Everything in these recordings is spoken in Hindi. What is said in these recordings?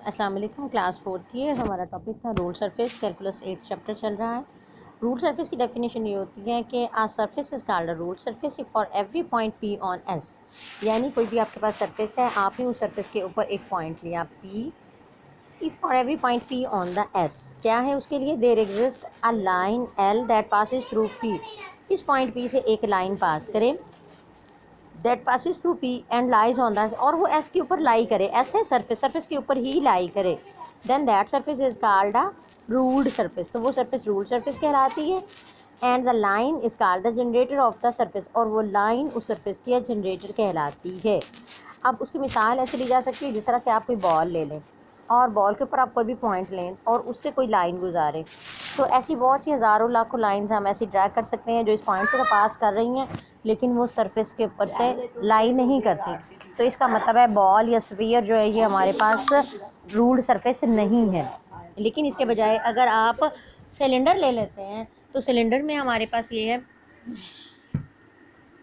अस्सलाम वालेकुम। क्लास 4th ईयर, हमारा टॉपिक था rule surface, calculus 8th chapter चल रहा है। रूल सरफेस की डेफिनेशन ये होती है कि a surface is called a ruled surface if for every point P on S, यानी कोई भी आपके पास सरफेस है, आपने उस सरफेस के ऊपर एक पॉइंट लिया P, if for every point P on the S, क्या है उसके लिए, there exist a line L that passes through P, इस पॉइंट पी से एक लाइन पास करे, that passes through P and lies on the, और वो एस के ऊपर लाई करे, एस है सरफेस, सरफेस के ऊपर ही लाई करे, then that surface is called a ruled surface, तो वो सरफेस रूल्ड सरफेस कहलाती है। And the line is called the generator of the surface, और वो लाइन उस सरफेस की जनरेटर कहलाती है। अब उसकी मिसाल ऐसे ली जा सकती है, जिस तरह से आप कोई बॉल ले लें और बॉल के ऊपर आप कोई भी पॉइंट लें और उससे कोई लाइन गुजारें, तो ऐसी बहुत सी हज़ारों लाखों लाइंस हम ऐसी ड्रैग कर सकते हैं जो इस पॉइंट से तो पास कर रही हैं, लेकिन वो सरफेस के ऊपर से लाई नहीं करती। तो इसका मतलब है बॉल या स्फीयर जो है ये हमारे पास रूल्ड सरफेस नहीं है। लेकिन इसके बजाय अगर आप सिलेंडर ले लेते हैं, तो सिलेंडर में हमारे पास ये है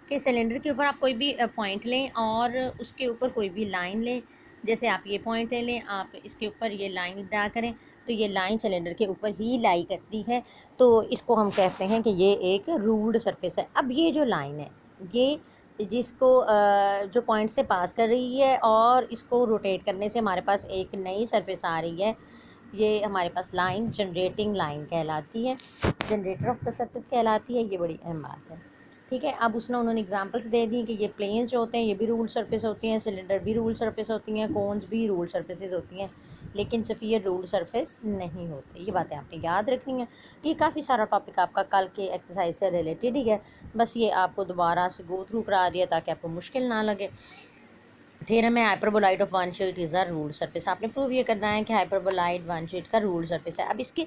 कि सिलेंडर के ऊपर आप कोई भी पॉइंट लें और उसके ऊपर कोई भी लाइन लें, जैसे आप ये पॉइंट ले लें, आप इसके ऊपर ये लाइन ड्रा करें, तो ये लाइन सिलेंडर के ऊपर ही लाई करती है, तो इसको हम कहते हैं कि ये एक रूल्ड सरफेस है। अब ये जो लाइन है, ये जिसको जो पॉइंट से पास कर रही है और इसको रोटेट करने से हमारे पास एक नई सरफेस आ रही है, ये हमारे पास लाइन जनरेटिंग लाइन कहलाती है, जनरेटर ऑफ द सरफेस कहलाती है। ये बड़ी अहम बात है, ठीक है। अब उन्होंने एग्जांपल्स दे दी कि ये प्लेन्स जो होते हैं ये भी रूल सरफेस होती हैं, सिलेंडर भी रूल सरफेस होती हैं, कोन्स भी रूल सरफेसेस होती हैं, लेकिन स्फीयर रूल सरफेस नहीं होते। ये बातें आपने याद रखनी है। ये काफ़ी सारा टॉपिक आपका कल के एक्सरसाइज से रिलेटेड ही है, बस ये आपको दोबारा से गो थ्रू करा दिया ताकि आपको मुश्किल ना लगे। थ्योरम है hyperboloid of one sheet is a ruled surface, आपने प्रूव ये करना है कि हाइपरबोलाइड वन शीट का रूल सरफेस है। अब इसके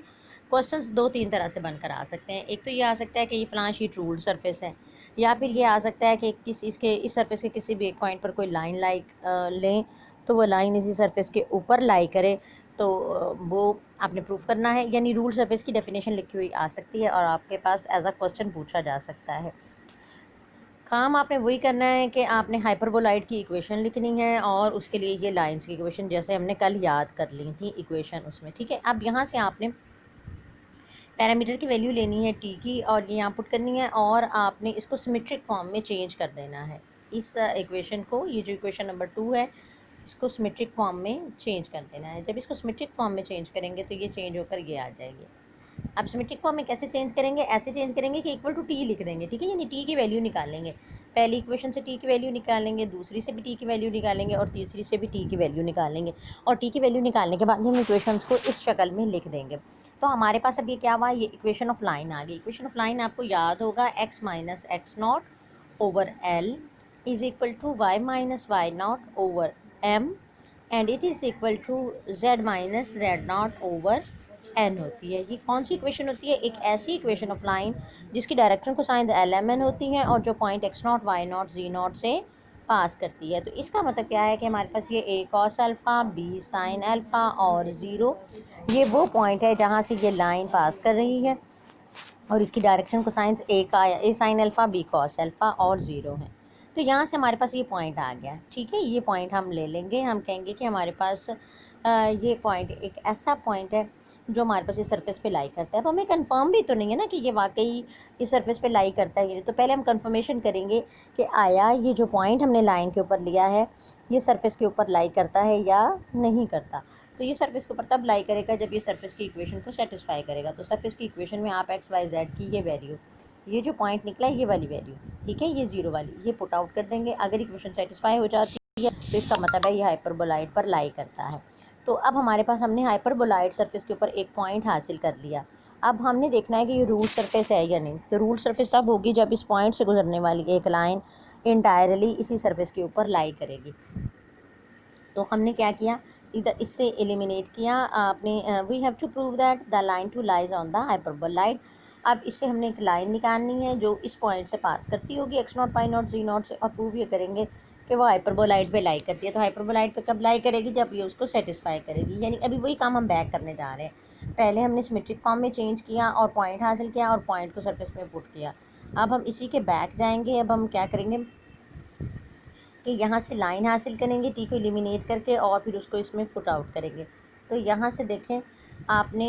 क्वेश्चंस दो तीन तरह से बनकर आ सकते हैं। एक तो ये आ सकता है कि ये फलां शीट रूल सरफेस है, या फिर ये आ सकता है कि इस सरफेस के किसी भी एक पॉइंट पर कोई लाइन लें, तो वो लाइन इसी सरफेस के ऊपर लाई करे, तो वो आपने प्रूव करना है। यानी रूल सरफेस की डेफिनेशन लिखी हुई आ सकती है और आपके पास एज अ क्वेश्चन पूछा जा सकता है। काम आपने वही करना है कि आपने हाइपरबोलाइड की इक्वेशन लिखनी है और उसके लिए ये लाइंस की इक्वेशन जैसे हमने कल याद कर ली थी इक्वेशन उसमें, ठीक है। अब यहाँ से आपने पैरामीटर की वैल्यू लेनी है टी की और ये यहाँ पुट करनी है और आपने इसको सिमेट्रिक फॉर्म में चेंज कर देना है। इस इक्वेशन को, ये जो इक्वेशन नंबर 2 है, इसको सिमेट्रिक फॉर्म में चेंज कर देना है। जब इसको सिमेट्रिक फॉर्म में चेंज करेंगे तो ये चेंज होकर ये आ जाएगी। अब सिमेट्रिक फॉर्म में कैसे चेंज करेंगे, ऐसे चेंज करेंगे कि इक्वल टू टी लिख देंगे, ठीक है। यानी टी की वैल्यू निकालेंगे, पहली इक्वेशन से टी की वैल्यू निकालेंगे, दूसरी से भी टी की वैल्यू निकालेंगे और तीसरी से भी टी की वैल्यू निकालेंगे, और टी की वैल्यू निकालने के बाद हम इक्वेशंस को इस शक्ल में लिख देंगे। तो हमारे पास अब ये क्या हुआ, ये इक्वेशन ऑफ लाइन आ गई। इक्वेशन ऑफ लाइन आपको याद होगा, X minus X naught over L is equal to Y minus Y naught over M and it is equal to Z minus Z naught over N होती है। ये कौन सी इक्वेशन होती है, एक ऐसी इक्वेशन ऑफ लाइन जिसकी direction cosine L M N होती है और जो point X naught Y naught Z naught से पास करती है। तो इसका मतलब क्या है कि हमारे पास ये A cos alpha, B sine alpha और ज़ीरो, ये वो पॉइंट है जहाँ से ये लाइन पास कर रही है और इसकी डायरेक्शन कोसाइन ए का A sine alpha, B cos alpha और ज़ीरो है। तो यहाँ से हमारे पास ये पॉइंट आ गया, ठीक है। ये पॉइंट हम ले लेंगे, हम कहेंगे कि हमारे पास ये पॉइंट एक ऐसा पॉइंट है जो हमारे पास इस सरफेस पे लाई करता है। अब हमें कंफर्म भी तो नहीं है ना कि ये वाकई इस सरफेस पे लाई करता है, तो पहले हम कंफर्मेशन करेंगे कि आया ये जो पॉइंट हमने लाइन के ऊपर लिया है ये सरफेस के ऊपर लाई करता है या नहीं करता। तो ये सरफेस के ऊपर तब लाई करेगा जब ये सरफेस की इक्वेशन को सेटिस्फाई करेगा। तो सरफेस की इक्वेशन में आप एक्स वाई जेड की ये वैल्यू, ये जो पॉइंट निकला है ये वाली वैल्यू, ठीक है, ये ज़ीरो वाली, ये पुट आउट कर देंगे। अगर इक्वेशन सेटिस्फाई हो जाती है तो इसका मतलब है ये हाइपरबोलाइड पर लाई करता है। तो अब हमारे पास, हमने हाइपरबोलाइड सरफेस के ऊपर एक पॉइंट हासिल कर लिया। अब हमने देखना है कि ये रूल सरफेस है या नहीं। तो रूल सरफेस तब होगी जब इस पॉइंट से गुजरने वाली एक लाइन इंटायरली इसी सरफेस के ऊपर लाई करेगी। तो हमने क्या किया, इधर इससे एलिमिनेट किया आपने, we have to prove that the line two lies on the hyperboloid. अब इससे हमने एक लाइन निकालनी है जो इस पॉइंट से पास करती होगी X naught Y naught Z naught से, और प्रूव ये करेंगे कि वो हाइपरबोलाइड पे लाई करती है। तो हाइपरबोलाइड पे कब लाई करेगी, जब ये उसको सेटिस्फाई करेगी। यानी अभी वही काम हम बैक करने जा रहे हैं। पहले हमने सिमेट्रिक फॉर्म में चेंज किया और पॉइंट हासिल किया और पॉइंट को सरफेस में पुट किया। अब हम इसी के बैक जाएंगे। अब हम क्या करेंगे, कि यहाँ से लाइन हासिल करेंगे टी को एलिमिनेट करके और फिर उसको इसमें पुट आउट करेंगे। तो यहाँ से देखें आपने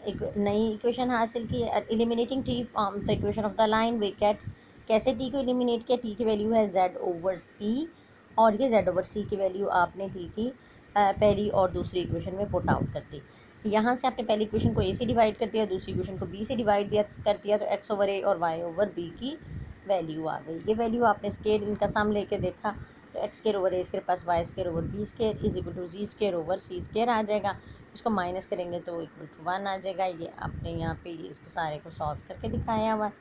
एक नई इक्वेशन हासिल की, eliminating T from the equation of the line we get. कैसे टी को एलिमिनेट किया, टी की वैल्यू है z/c और ये z/c की वैल्यू आपने टी की पहली और दूसरी इक्वेशन में पुट आउट कर दी। यहाँ से आपने पहली इक्वेशन को a से डिवाइड कर दिया, दूसरी इक्वेशन को b से डिवाइड कर दिया, तो x/a और y/b की वैल्यू आ गई। ये वैल्यू आपने स्केयर इनका सम लेके देखा तो x² + y² + b² = z² आ जाएगा। इसको माइनस करेंगे तो =1 आ जाएगा। ये आपने यहाँ पे इसके सारे को सॉल्व करके दिखाया हुआ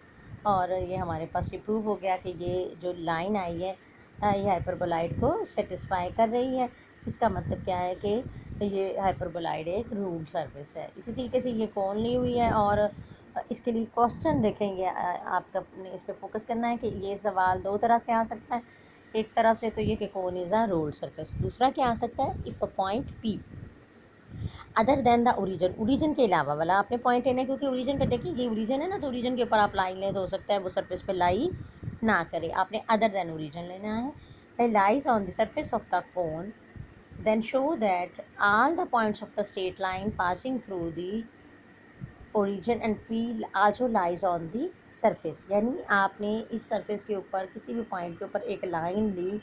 और ये हमारे पास ये प्रूव हो गया कि ये जो लाइन आई है ये हाइपरबोलाइड को सेटिस्फाई कर रही है। इसका मतलब क्या है कि ये हाइपरबोलाइड एक रूल्ड सरफेस है। इसी तरीके से ये कौन ली हुई है और इसके लिए क्वेश्चन देखेंगे। आपका अपने इस पर फोकस करना है कि ये सवाल दो तरह से आ सकता है। एक तरफ से तो ये कि कौन इज़ अ रूल्ड सरफेस, दूसरा क्या आ सकता है, if a point P other than the origin, origin के अलावा वाला आपने पॉइंट लेना है, क्योंकि ओरिजिन पे देखिए ये ओरिजिन है ना, तो ओरिजिन के ऊपर आप लाइन लें तो हो सकता है वो सरफेस पे लाई ना करे। आपने अदर देन ओरिजिन लेना है। Lies on the surface of the cone then show that all the points of the straight line passing through the origin and P also lies on the surface। यानी आपने इस सरफेस के ऊपर किसी भी पॉइंट के ऊपर एक लाइन ली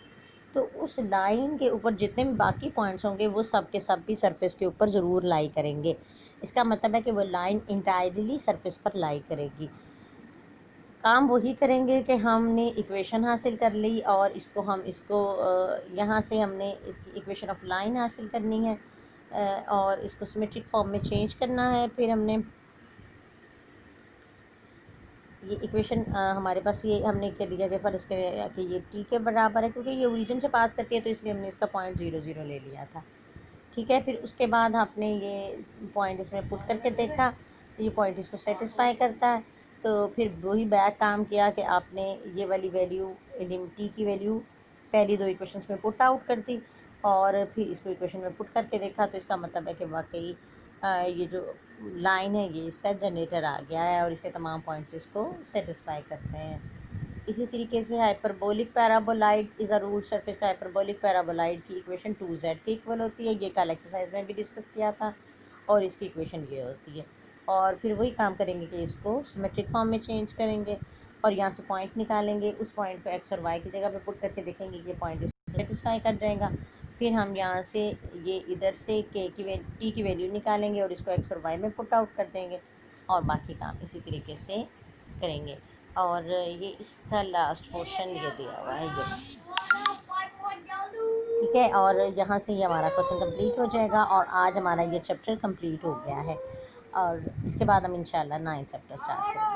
तो उस लाइन के ऊपर जितने भी बाकी पॉइंट्स होंगे वो सब के सब भी सरफेस के ऊपर ज़रूर लाई करेंगे। इसका मतलब है कि वो लाइन इंटायरली सरफेस पर लाई करेगी। काम वही करेंगे कि हमने इक्वेशन हासिल कर ली और इसको यहाँ से हमने इसकी इक्वेशन ऑफ लाइन हासिल करनी है और इसको सिमेट्रिक फॉर्म में चेंज करना है। फिर हमने ये इक्वेशन हमारे पास ये हमने कह दिया कि फ़र्ज़ करें कि ये टी के बराबर है, क्योंकि ये ओरिजिन से पास करती है तो इसलिए हमने इसका पॉइंट 0 ले लिया था। ठीक है, फिर उसके बाद आपने ये पॉइंट इसमें पुट करके देखा तो ये पॉइंट इसको सेटिस्फाई करता है। तो फिर वही बैक काम किया कि आपने ये वाली वैल्यू टी की वैल्यू पहली दो इक्वेशंस में पुट आउट कर दी और फिर इसको इक्वेशन में पुट करके देखा। तो इसका मतलब है कि वाकई ये जो लाइन है ये इसका जनरेटर आ गया है और इसके तमाम पॉइंट्स इसको सेटिस्फाई करते हैं। इसी तरीके से hyperbolic paraboloid is a ruled surface. Hyperbolic paraboloid की इक्वेशन 2z के इक्वल होती है। ये कल एक्सरसाइज में भी डिस्कस किया था और इसकी इक्वेशन ये होती है। और फिर वही काम करेंगे कि इसको सिमेट्रिक फॉर्म में चेंज करेंगे और यहाँ से पॉइंट निकालेंगे। उस पॉइंट को x और y की जगह पे पुट करके देखेंगे कि ये पॉइंट इसको सेटिस्फाई कर जाएगा। फिर हम यहाँ से ये इधर से टी की वैल्यू निकालेंगे और इसको x और y में पुट आउट कर देंगे और बाकी काम इसी तरीके से करेंगे। और ये इसका लास्ट पोर्शन ये दिया हुआ है ये, ठीक है। और यहाँ से ये हमारा क्वेश्चन कंप्लीट हो जाएगा और आज हमारा ये चैप्टर कंप्लीट हो गया है और इसके बाद हम इंशाल्लाह 9th चैप्टर स्टार्ट करेंगे।